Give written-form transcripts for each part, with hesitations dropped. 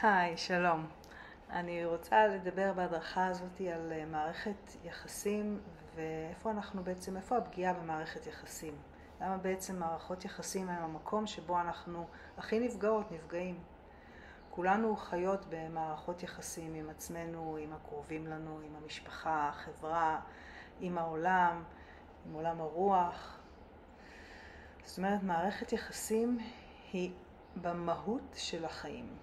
היי, שלום. אני רוצה לדבר בהדרכה הזאת על מערכת יחסים ואיפה איפה הפגיעה במערכת יחסים. למה בעצם מערכות יחסים הם המקום שבו אנחנו הכי נפגעים. כולנו חיות במערכות יחסים עם עצמנו, עם הקרובים לנו, עם המשפחה, החברה, עם העולם, עם עולם הרוח. זאת אומרת, מערכת יחסים היא במהות של החיים.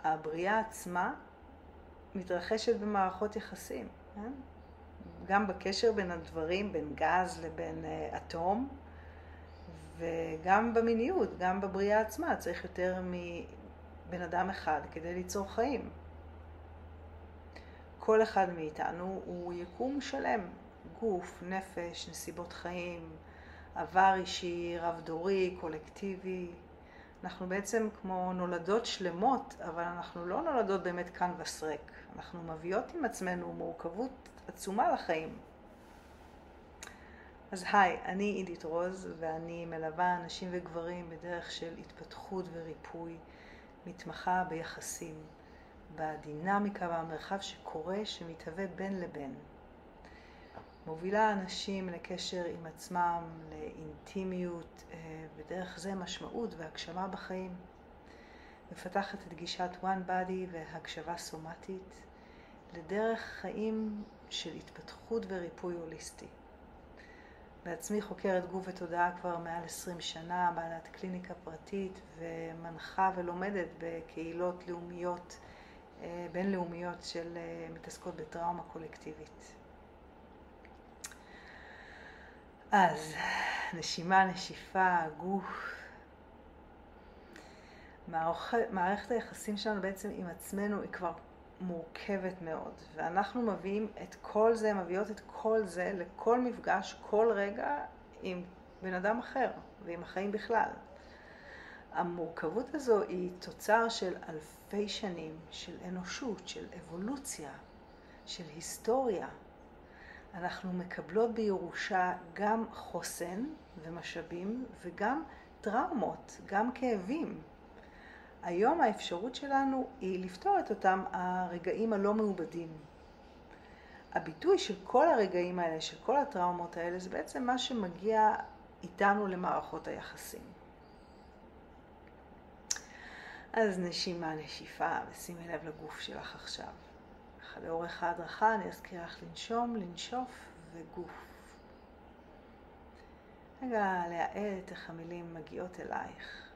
הבריאה עצמה מתרחשת במערכות יחסים, גם בקשר בין הדברים, בין גז לבין אטום, וגם במיניות, גם בבריאה עצמה צריך יותר מבן אדם אחד כדי ליצור חיים. כל אחד מאיתנו הוא יקום שלם, גוף, נפש, נסיבות חיים, עבר אישי, רב דורי, קולקטיבי. אנחנו בעצם כמו נולדות שלמות, אבל אנחנו לא נולדות באמת כאן וסרק. אנחנו מביאות עם עצמנו מורכבות עצומה לחיים. אז היי, אני עידית רוז, ואני מלווה אנשים וגברים בדרך של התפתחות וריפוי, מתמחה ביחסים, בדינמיקה והמרחב שקורה, שמתהווה בין לבין. מובילה אנשים לקשר עם עצמם, לאינטימיות, ודרך זה משמעות והגשמה בחיים. מפתחת את גישת One Body והגשבה סומטית לדרך חיים של התפתחות וריפוי הוליסטי. בעצמי חוקרת גוף ותודעה כבר מעל 20 שנה, בעלת קליניקה פרטית ומנחה ולומדת בקהילות לאומיות, בינלאומיות של מתעסקות בטראומה קולקטיבית. אז נשימה, נשיפה, גוף. מערכת היחסים שלנו בעצם עם עצמנו היא כבר מורכבת מאוד, ואנחנו מביאות את כל זה לכל מפגש, כל רגע עם בן אדם אחר ועם החיים בכלל. המורכבות הזו היא תוצר של אלפי שנים של אנושות, של אבולוציה, של היסטוריה. אנחנו מקבלות בירושה גם חוסן ומשאבים וגם טראומות, גם כאבים. היום האפשרות שלנו היא לפתור את אותם הרגעים הלא מעובדים. הביטוי של כל הרגעים האלה, של כל הטראומות האלה, זה בעצם מה שמגיע איתנו למערכות היחסים. אז נשימה, נשיפה, ושימי לב לגוף שלך עכשיו. לאורך ההדרכה אני אזכיר לך לנשום, לנשוף וגוף. רגע להאט איך המילים מגיעות אלייך.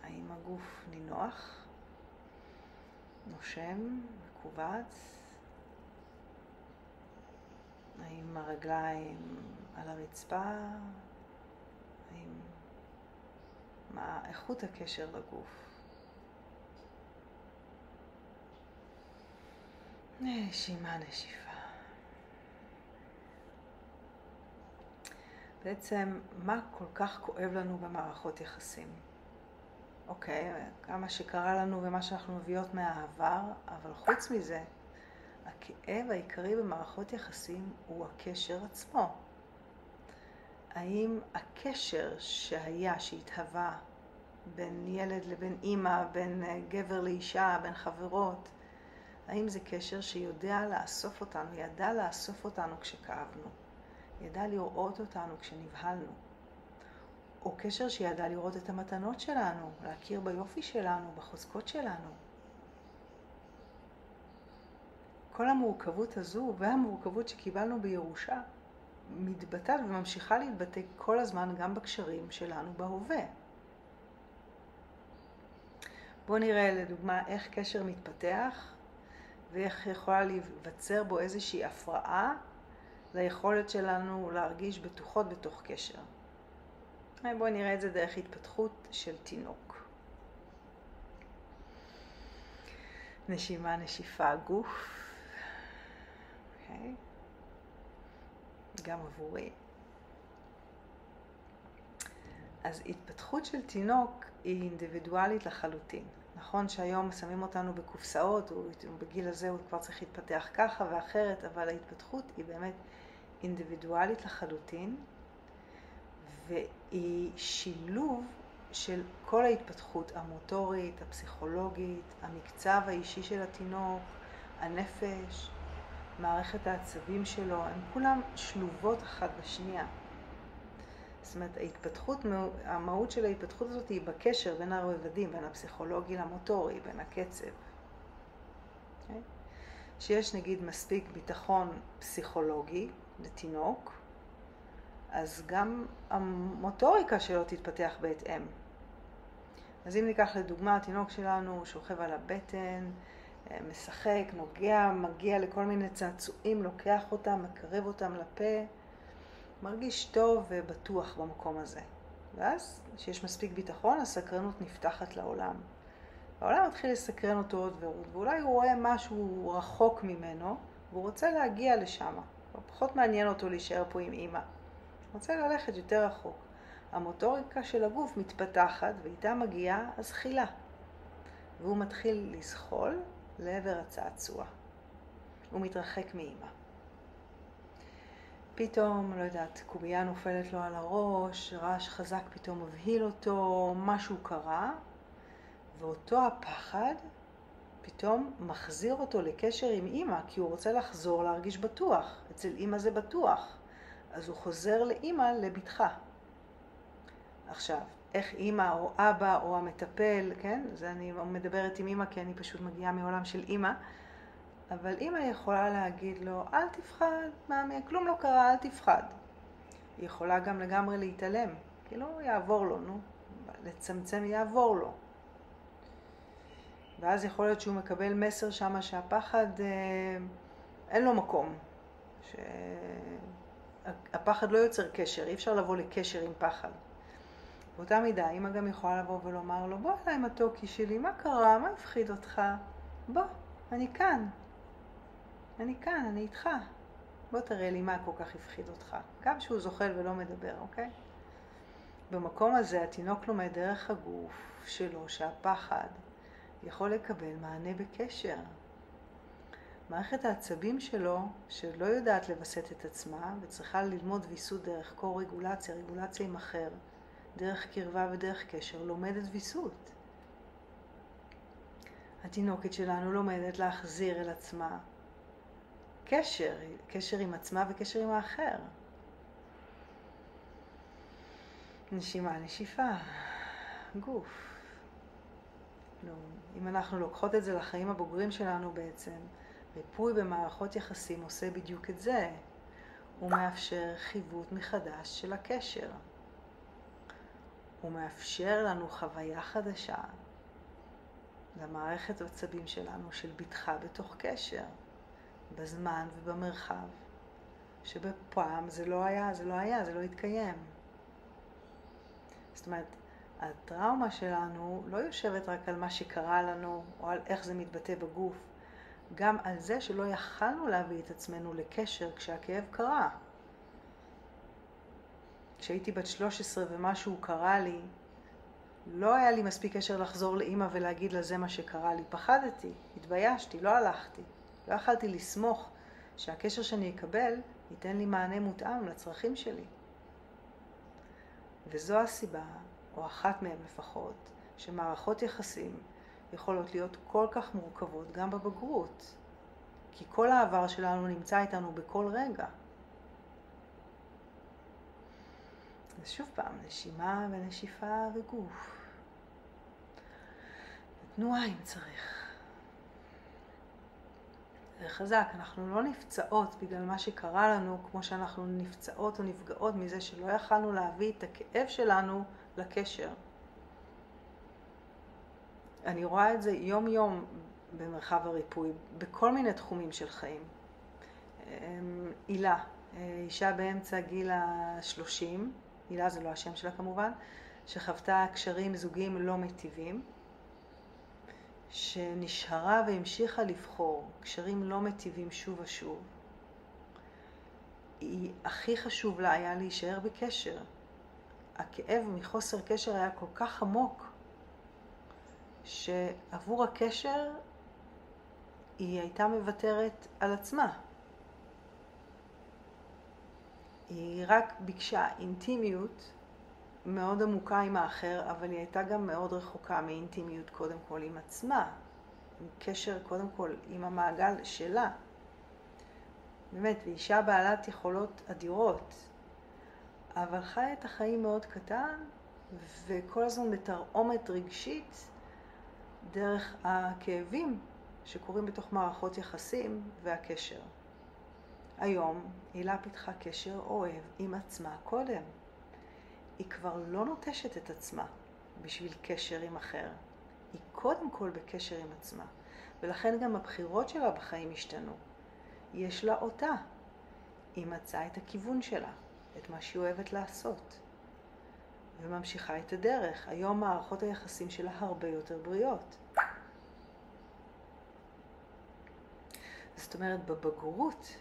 האם הגוף נינוח, נושם, מקובץ? האם הרגליים על הרצפה? מה איכות הקשר לגוף? נשימה, נשיפה. בעצם מה כל כך כואב לנו במערכות יחסים? אוקיי, כמה שקרה לנו ומה שאנחנו מביאות מהעבר, אבל חוץ מזה, הכאב העיקרי במערכות יחסים הוא הקשר עצמו. האם הקשר שהתהווה בין ילד לבין אמא, בין גבר לאישה, בין חברות, האם זה קשר שיודע לאסוף אותנו, ידע לאסוף אותנו כשכאבנו, ידע לראות אותנו כשנבהלנו, או קשר שידע לראות את המתנות שלנו, להכיר ביופי שלנו, בחוזקות שלנו. כל המורכבות הזו והמורכבות שקיבלנו בירושה מתבטאת וממשיכה להתבטא כל הזמן גם בקשרים שלנו בהווה. בואו נראה לדוגמה איך קשר מתפתח ואיך יכולה להיווצר בו איזושהי הפרעה ליכולת שלנו להרגיש בטוחות בתוך קשר. בואו נראה את זה דרך התפתחות של תינוק. נשימה, נשיפה, גוף. גם עבורי. אז התפתחות של תינוק היא אינדיבידואלית לחלוטין. נכון שהיום שמים אותנו בקופסאות, בגיל הזה הוא כבר צריך להתפתח ככה ואחרת, אבל ההתפתחות היא באמת אינדיבידואלית לחלוטין, והיא שילוב של כל ההתפתחות המוטורית, הפסיכולוגית, המקצב האישי של התינוק, הנפש, מערכת העצבים שלו, הן כולן שלובות אחת בשנייה. זאת אומרת, המהות של ההתפתחות הזאת היא בקשר בין הרבדים, בין הפסיכולוגי למוטורי, בין הקצב. Okay? שיש נגיד מספיק ביטחון פסיכולוגי לתינוק, אז גם המוטוריקה שלו תתפתח בהתאם. אז אם ניקח לדוגמה, התינוק שלנו שוכב על הבטן, משחק, נוגע, מגיע לכל מיני צעצועים, לוקח אותם, מקרב אותם לפה, מרגיש טוב ובטוח במקום הזה. ואז, כשיש מספיק ביטחון, הסקרנות נפתחת לעולם. העולם מתחיל לסקרן אותו עוד ועוד, ואולי הוא רואה משהו רחוק ממנו, והוא רוצה להגיע לשם. פחות מעניין אותו להישאר פה עם אמא. הוא רוצה ללכת יותר רחוק. המוטוריקה של הגוף מתפתחת, ואיתה מגיעה הזחילה. והוא מתחיל לזחול לעבר הצעצוע. הוא מתרחק מאמא. פתאום, לא יודעת, קובייה נופלת לו על הראש, רעש חזק פתאום מבהיל אותו, משהו קרה, ואותו הפחד פתאום מחזיר אותו לקשר עם אמא, כי הוא רוצה לחזור להרגיש בטוח. אצל אמא זה בטוח. אז הוא חוזר לאמא לבטחה. עכשיו, איך אמא או אבא או המטפל, כן? זה אני מדברת עם אמא כי אני פשוט מגיעה מעולם של אמא, אבל אמא יכולה להגיד לו, אל תפחד, מאמי, כלום לא קרה, אל תפחד. היא יכולה גם לגמרי להתעלם, כאילו יעבור לו, לצמצם יעבור לו. ואז יכול להיות שהוא מקבל מסר שמה שהפחד אין לו מקום. שהפחד לא יוצר קשר, אי אפשר לבוא לקשר עם פחד. באותה מידה, אמא גם יכולה לבוא ולומר לו, בוא אליי מתוקי שלי, מה קרה? מה הפחיד אותך? בוא, אני כאן. אני כאן, אני איתך. בוא תראה לי מה כל כך הפחיד אותך. גם שהוא זוחל ולא מדבר, אוקיי? במקום הזה התינוק לומד דרך הגוף שלו שהפחד יכול לקבל מענה בקשר. מערכת העצבים שלו, שלא יודעת לבסט את עצמה וצריכה ללמוד ויסות דרך קו-רגולציה, רגולציה עם אחר, דרך קרבה ודרך קשר, לומדת ויסות. התינוקת שלנו לומדת להחזיר אל עצמה קשר עם עצמה וקשר עם האחר. נשימה, נשיפה, גוף. לא, אם אנחנו לוקחות את זה לחיים הבוגרים שלנו בעצם, ריפוי במערכות יחסים עושה בדיוק את זה. הוא מאפשר חיווט מחדש של הקשר. הוא מאפשר לנו חוויה חדשה למערכת העצבים שלנו של בטחה בתוך קשר, בזמן ובמרחב, שבפעם זה לא התקיים. זאת אומרת, הטראומה שלנו לא יושבת רק על מה שקרה לנו או על איך זה מתבטא בגוף, גם על זה שלא יכלנו להביא את עצמנו לקשר כשהכאב קרה. כשהייתי בת 13 ומשהו קרה לי, לא היה לי מספיק קשר לחזור לאמא ולהגיד לה זה מה שקרה לי. פחדתי, התביישתי, לא הלכתי. לא יכלתי לסמוך שהקשר שאני אקבל ייתן לי מענה מותאם לצרכים שלי. וזו הסיבה, או אחת מהן לפחות, שמערכות יחסים יכולות להיות כל כך מורכבות גם בבגרות. כי כל העבר שלנו נמצא איתנו בכל רגע. אז שוב פעם, נשימה ונשיפה וגוף. תנועה אם צריך. זה חזק, אנחנו לא נפצעות בגלל מה שקרה לנו, כמו שאנחנו נפצעות או נפגעות מזה שלא יכלנו להביא את הכאב שלנו לקשר. אני רואה את זה יום יום במרחב הריפוי, בכל מיני תחומים של חיים. הילה, אישה באמצע גיל ה-30, הילה זה לא השם שלה כמובן, שחוותה קשרים זוגיים לא מטיבים, שנשארה והמשיכה לבחור קשרים לא מטיבים שוב ושוב. הכי חשוב לה היה להישאר בקשר. הכאב מחוסר קשר היה כל כך עמוק, שעבור הקשר היא הייתה מוותרת על עצמה. היא רק ביקשה אינטימיות מאוד עמוקה עם האחר, אבל היא הייתה גם מאוד רחוקה מאינטימיות קודם כל עם עצמה, עם קשר קודם כל עם המעגל שלה. באמת, ואישה בעלת יכולות אדירות, אבל חיה את החיים מאוד קטן, וכל הזמן בתרעומת רגשית דרך הכאבים שקורים בתוך מערכות יחסים והקשר. היום הילה פיתחה קשר אוהב עם עצמה קודם. היא כבר לא נוטשת את עצמה בשביל קשר עם אחר. היא קודם כל בקשר עם עצמה, ולכן גם הבחירות שלה בחיים השתנו. יש לה אותה. היא מצאה את הכיוון שלה, את מה שהיא אוהבת לעשות, וממשיכה את הדרך. היום מערכות היחסים שלה הרבה יותר בריאות. זאת אומרת, בבגרות,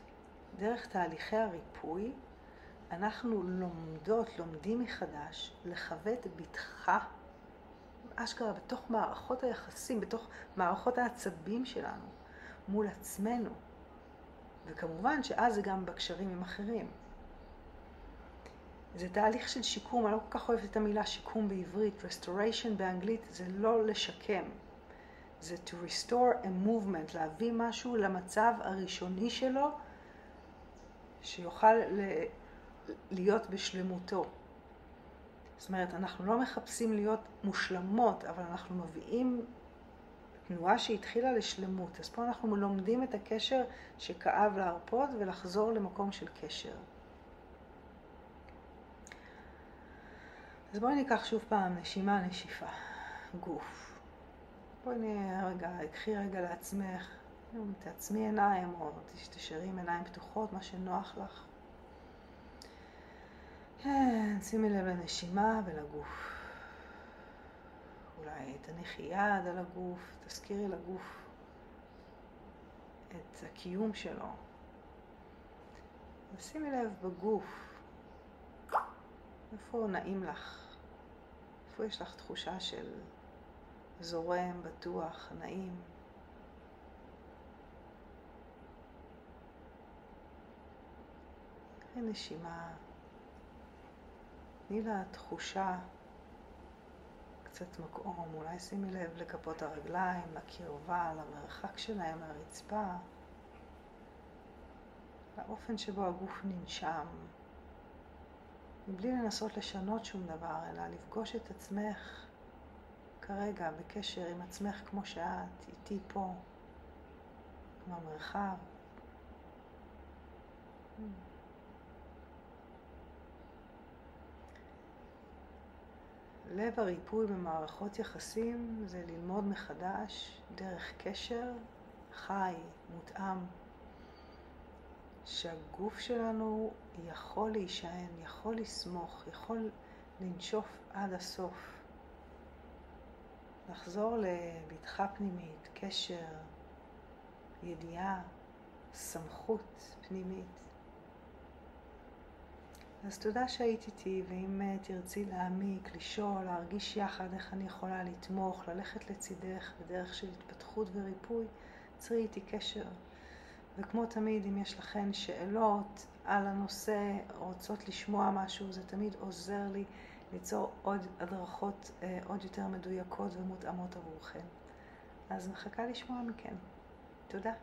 דרך תהליכי הריפוי, אנחנו לומדים מחדש לכבד בטחה, אשכרה בתוך מערכות היחסים, בתוך מערכות העצבים שלנו, מול עצמנו. וכמובן שאז זה גם בקשרים עם אחרים. זה תהליך של שיקום, אני לא כל כך אוהבת את המילה שיקום בעברית, restoration באנגלית זה לא לשקם. זה to restore a movement, להביא משהו למצב הראשוני שלו, שיוכל להיות בשלמותו. זאת אומרת, אנחנו לא מחפשים להיות מושלמות, אבל אנחנו מביאים תנועה שהתחילה לשלמות. אז פה אנחנו לומדים את הקשר שכאב להרפות ולחזור למקום של קשר. אז בואי ניקח שוב פעם נשימה, נשיפה, גוף. בואי קחי רגע לעצמך, תעצמי עיניים או תשארי עם עיניים פתוחות, מה שנוח לך. כן, שימי לב לנשימה ולגוף. אולי תניחי יד על הגוף, תזכירי לגוף את הקיום שלו. ושימי לב בגוף, איפה נעים לך? איפה יש לך תחושה של זורם, בטוח, נעים? קחי נשימה, תני לה תחושה, קצת מקום, אולי שימי לב לכפות הרגליים, לקרבה, למרחק שלהם, לרצפה, לאופן שבו הגוף ננשם, מבלי לנסות לשנות שום דבר, אלא לפגוש את עצמך כרגע בקשר עם עצמך כמו שאת, איתי פה, עם המרחב. לב הריפוי במערכות יחסים זה ללמוד מחדש דרך קשר חי, מותאם, שהגוף שלנו יכול להישען, יכול לסמוך, יכול לנשוף עד הסוף. לחזור לבטחה פנימית, קשר, ידיעה, סמכות פנימית. אז תודה שהיית איתי, ואם תרצי להעמיק, לשאול, להרגיש יחד איך אני יכולה לתמוך, ללכת לצידך בדרך של התפתחות וריפוי, צרי איתי קשר. וכמו תמיד, אם יש לכן שאלות על הנושא, רוצות לשמוע משהו, זה תמיד עוזר לי ליצור עוד הדרכות עוד יותר מדויקות ומותאמות עבורכן. אז מחכה לשמוע מכן. תודה.